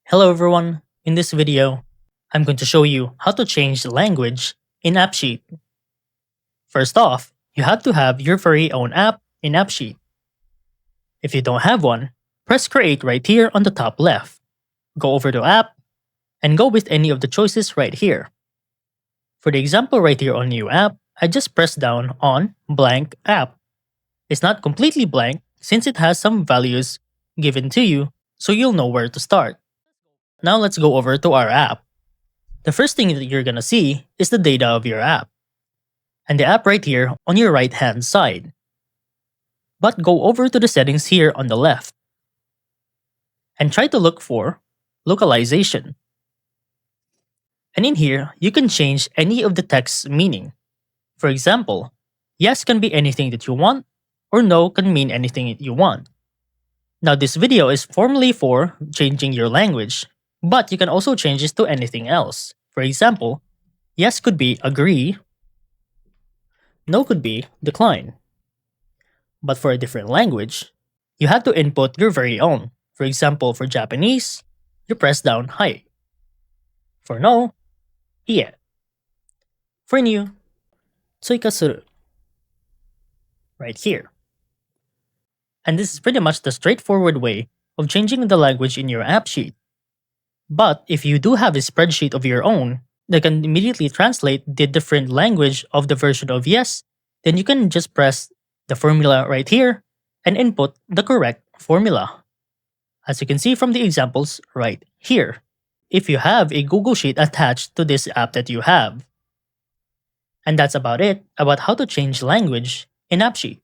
Hello everyone, in this video, I'm going to show you how to change the language in AppSheet. First off, you have to have your very own app in AppSheet. If you don't have one, press create right here on the top left. Go over to app, and go with any of the choices right here. For the example right here on new app, I just press down on blank app. It's not completely blank since it has some values given to you so you'll know where to start. Now let's go over to our app. The first thing that you're gonna see is the data of your app, and the app right here on your right hand side. But go over to the settings here on the left, and try to look for localization. And in here, you can change any of the text's meaning. For example, yes can be anything that you want, or no can mean anything that you want. Now this video is formally for changing your language, but you can also change this to anything else. For example, yes could be agree, no could be decline. But for a different language, you have to input your very own. For example, for Japanese, you press down hi. For no, ie. For new, tsuika suru. Right here. And this is pretty much the straightforward way of changing the language in your app sheet. But if you do have a spreadsheet of your own that can immediately translate the different language of the version of yes, then you can just press the formula right here and input the correct formula. As you can see from the examples right here, if you have a Google Sheet attached to this app that you have. And that's about it about how to change language in AppSheet.